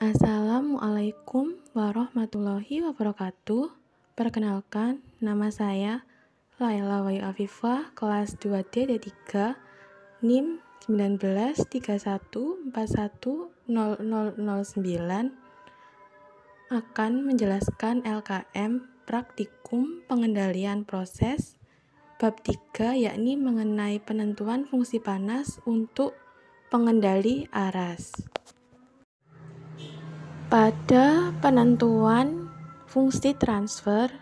Assalamualaikum warahmatullahi wabarakatuh. Perkenalkan, nama saya Laila Wayu Afifah, kelas 2D3, NIM 1931410009, akan menjelaskan LKM Praktikum Pengendalian Proses bab 3, yakni mengenai penentuan fungsi panas untuk pengendali aras. Pada penentuan fungsi transfer,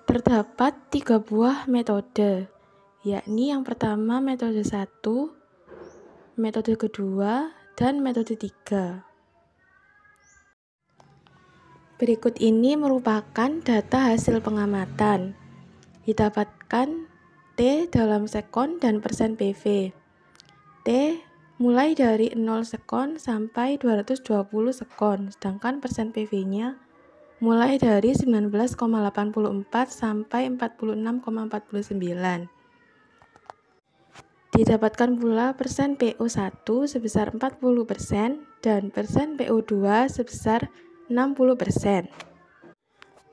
terdapat 3 buah metode, yakni yang pertama metode 1, metode kedua, dan metode 3. Berikut ini merupakan data hasil pengamatan. Didapatkan T dalam sekon dan persen PV. T mulai dari 0 sekon sampai 220 sekon, sedangkan persen PV-nya mulai dari 19,84 sampai 46,49. Didapatkan pula persen PO1 sebesar 40% dan persen PO2 sebesar 60%.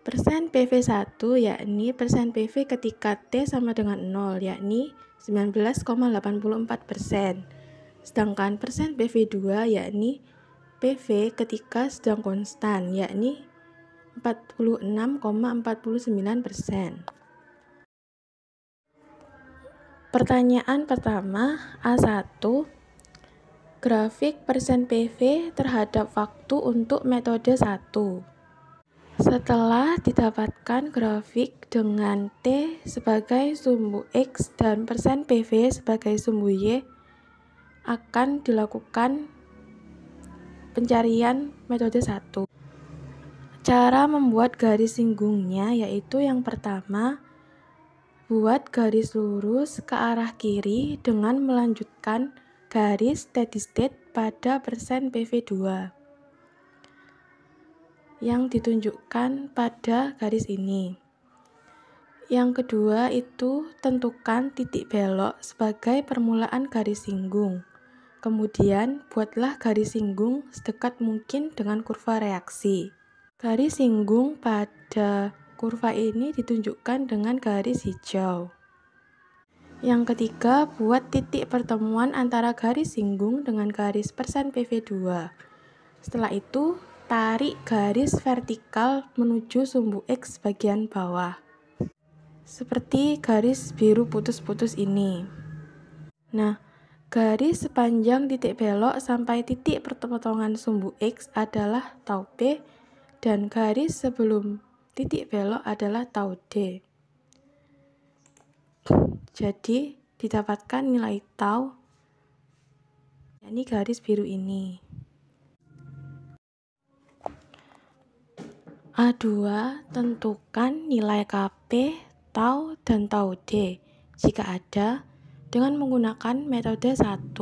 Persen PV1 yakni persen PV ketika T sama dengan 0, yakni 19,84%. Sedangkan persen PV2 yakni PV ketika sedang konstan, yakni 46,49%. Pertanyaan pertama, A1. Grafik persen PV terhadap waktu untuk metode 1. Setelah didapatkan grafik dengan T sebagai sumbu X dan persen PV sebagai sumbu Y, akan dilakukan pencarian metode 1. Cara membuat garis singgungnya yaitu yang pertama, buat garis lurus ke arah kiri dengan melanjutkan garis steady state pada persen PV2 yang ditunjukkan pada garis ini. Yang kedua itu tentukan titik belok sebagai permulaan garis singgung. Kemudian buatlah garis singgung sedekat mungkin dengan kurva reaksi. Garis singgung pada kurva ini ditunjukkan dengan garis hijau. Yang ketiga, buat titik pertemuan antara garis singgung dengan garis persen PV2. Setelah itu, tarik garis vertikal menuju sumbu X bagian bawah. Seperti garis biru putus-putus ini. Nah, garis sepanjang titik belok sampai titik perpotongan sumbu X adalah tau P dan garis sebelum titik belok adalah tau D. Jadi, didapatkan nilai tau, yakni garis biru ini. A2, tentukan nilai Kp, tau, dan tau D jika ada dengan menggunakan metode 1.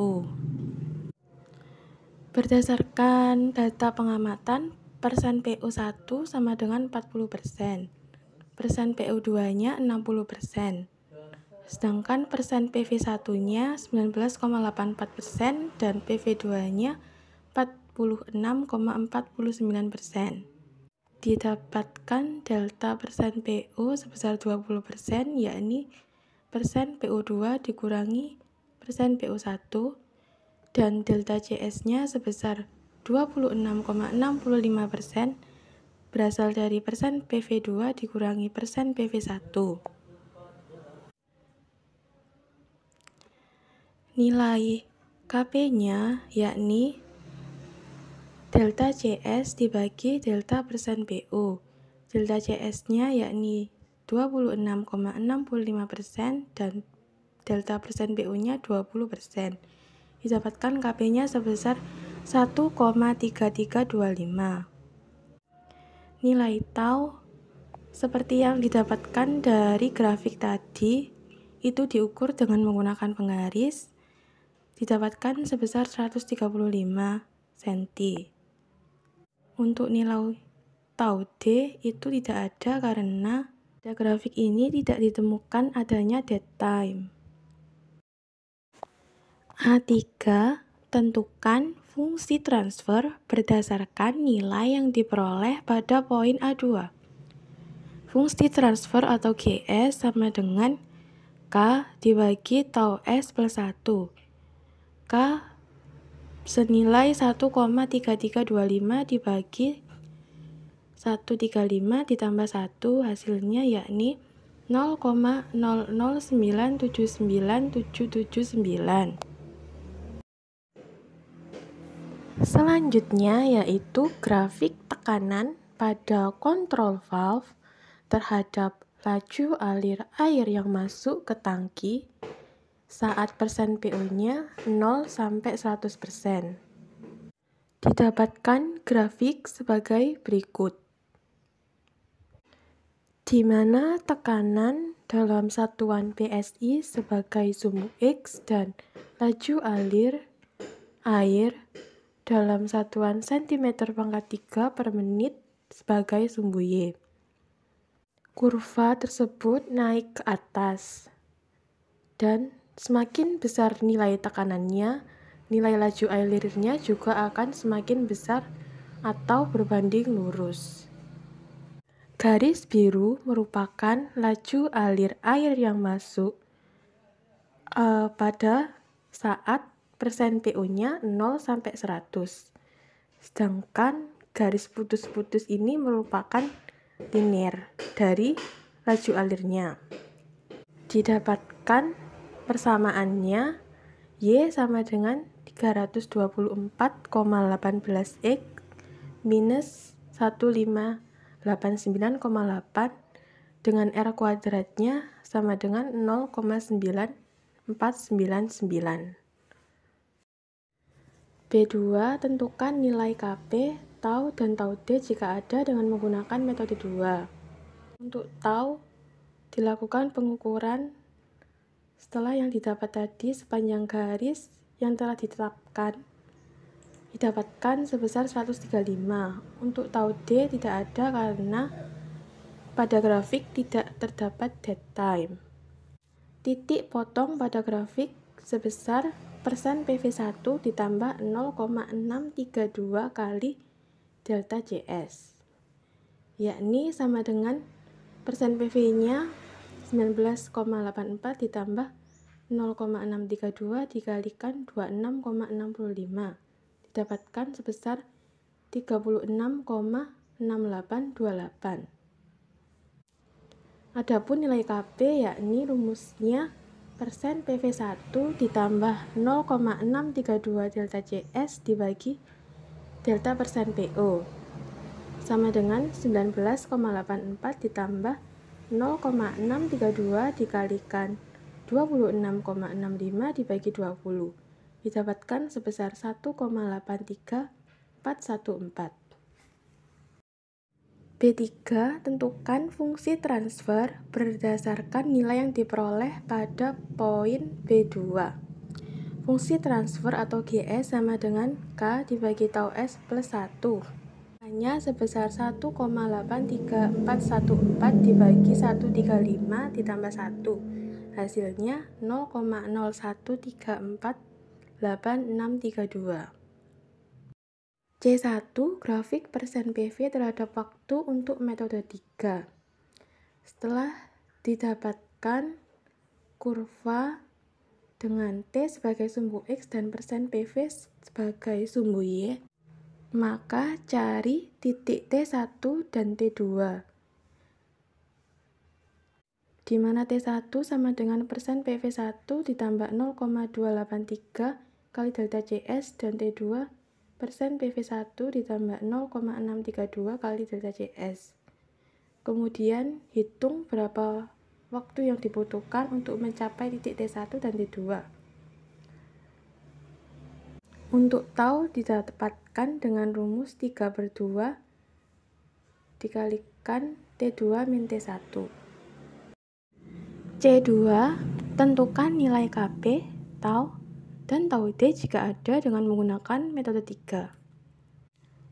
Berdasarkan data pengamatan, persen PO1 sama dengan 40%, persen PO2-nya 60%, sedangkan persen PV1-nya 19,84% dan PV2-nya 46,49%. Didapatkan delta persen PO sebesar 20%, yakni persen PO2 dikurangi persen PO1, dan delta CS-nya sebesar 26,65% berasal dari persen PV2 dikurangi persen PV1. Nilai Kp-nya yakni delta CS dibagi delta persen PO. Delta CS-nya yakni 26,65% dan delta persen PO-nya 20%. Didapatkan Kp-nya sebesar 1,3325. Nilai tau seperti yang didapatkan dari grafik tadi itu diukur dengan menggunakan penggaris, didapatkan sebesar 135 cm. Untuk nilai tau D itu tidak ada karena pada grafik ini tidak ditemukan adanya dead time. A3, tentukan fungsi transfer berdasarkan nilai yang diperoleh pada poin A2. Fungsi transfer atau GS sama dengan K dibagi tau S plus 1. K senilai 1,3325 dibagi 135 ditambah 1, hasilnya yakni 0,009797779. Selanjutnya yaitu grafik tekanan pada kontrol valve terhadap laju alir air yang masuk ke tangki saat persen PO-nya 0 sampai 100%. Didapatkan grafik sebagai berikut, di mana tekanan dalam satuan PSI sebagai sumbu X dan laju alir air dalam satuan cm/3 per menit sebagai sumbu Y. Kurva tersebut naik ke atas, dan semakin besar nilai tekanannya, nilai laju alirnya juga akan semakin besar atau berbanding lurus. Garis biru merupakan laju alir air yang masuk pada saat persen PO-nya 0 sampai 100. Sedangkan garis putus-putus ini merupakan linear dari laju alirnya. Didapatkan persamaannya Y sama dengan 324,18 X minus 1589,8 dengan R kuadratnya sama dengan 0,9499. B2, tentukan nilai Kp, tau, dan tau D jika ada dengan menggunakan metode 2. Untuk tau, dilakukan pengukuran setelah yang didapat tadi sepanjang garis yang telah ditetapkan didapatkan sebesar 135. Untuk tau D tidak ada karena pada grafik tidak terdapat dead time. Titik potong pada grafik sebesar persen PV1 ditambah 0,632 kali delta JS, yakni sama dengan persen PV-nya 19,84 ditambah 0,632 dikalikan 26,65, didapatkan sebesar 36,6828. Adapun nilai Kp yakni rumusnya persen PV1 ditambah 0,632 delta JS dibagi delta persen PO sama dengan 19,84 ditambah 0,632 dikalikan 26,65 dibagi 20, didapatkan sebesar 1,83414. B3, tentukan fungsi transfer berdasarkan nilai yang diperoleh pada poin B2. Fungsi transfer atau GS sama dengan K dibagi tau S plus 1. Hanya sebesar 1,83414 dibagi 135 ditambah 1. Hasilnya 0,01348632. C1, grafik persen PV terhadap waktu untuk metode 3. Setelah didapatkan kurva dengan T sebagai sumbu X dan persen PV sebagai sumbu Y, maka cari titik T1 dan T2, di mana T1 sama dengan persen PV1 ditambah 0,283 kali delta JS dan T2 persen PV1 ditambah 0,632 kali delta JS. Kemudian hitung berapa waktu yang dibutuhkan untuk mencapai titik T1 dan T2. Untuk tau didapatkan dengan rumus 3/2 dikalikan T2 min T1. C2, tentukan nilai Kp, tau, dan tau D jika ada dengan menggunakan metode 3.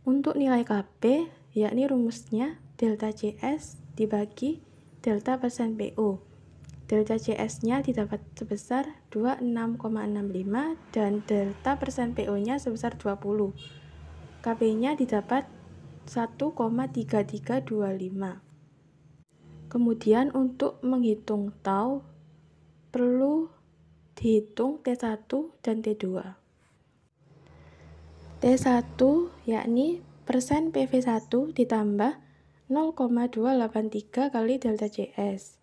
Untuk nilai Kp, yakni rumusnya delta JS dibagi delta persen PO. delta CS-nya didapat sebesar 26,65 dan delta persen PO-nya sebesar 20. KP-nya didapat 1,3325. Kemudian untuk menghitung tau perlu dihitung T1 dan T2. T1 yakni persen PV1 ditambah 0,283 kali delta CS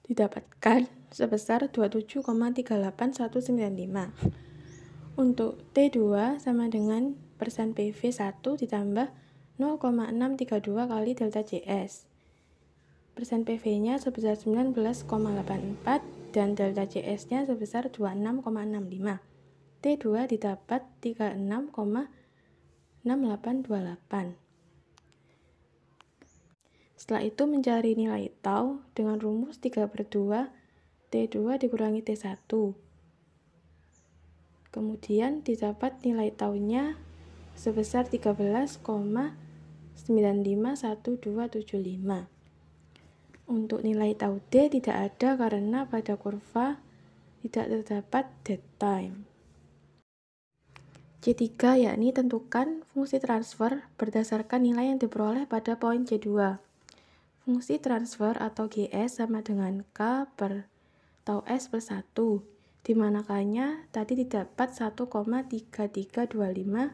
didapatkan sebesar 27,38195. Untuk T2 sama dengan persen PV1 ditambah 0,632 kali delta CS. Persen PV-nya sebesar 19,84 dan delta CS-nya sebesar 26,65. T2 didapat 36,6828. Setelah itu mencari nilai tau dengan rumus 3/2 T2 dikurangi T1. Kemudian didapat nilai taunya sebesar 13,951275. Untuk nilai tau D tidak ada karena pada kurva tidak terdapat dead time. C3 yakni tentukan fungsi transfer berdasarkan nilai yang diperoleh pada poin C2. Fungsi transfer atau GS sama dengan K per tau S plus 1, di mana K-nya tadi didapat 1,3325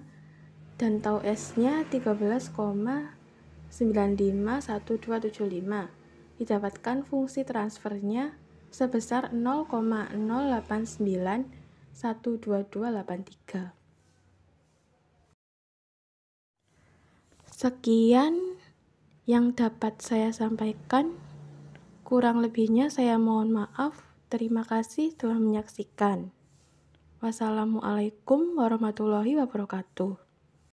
dan tau S-nya 13,951275. Didapatkan fungsi transfernya sebesar 0,08912283. Sekian yang dapat saya sampaikan, kurang lebihnya saya mohon maaf. Terima kasih telah menyaksikan. Wassalamualaikum warahmatullahi wabarakatuh.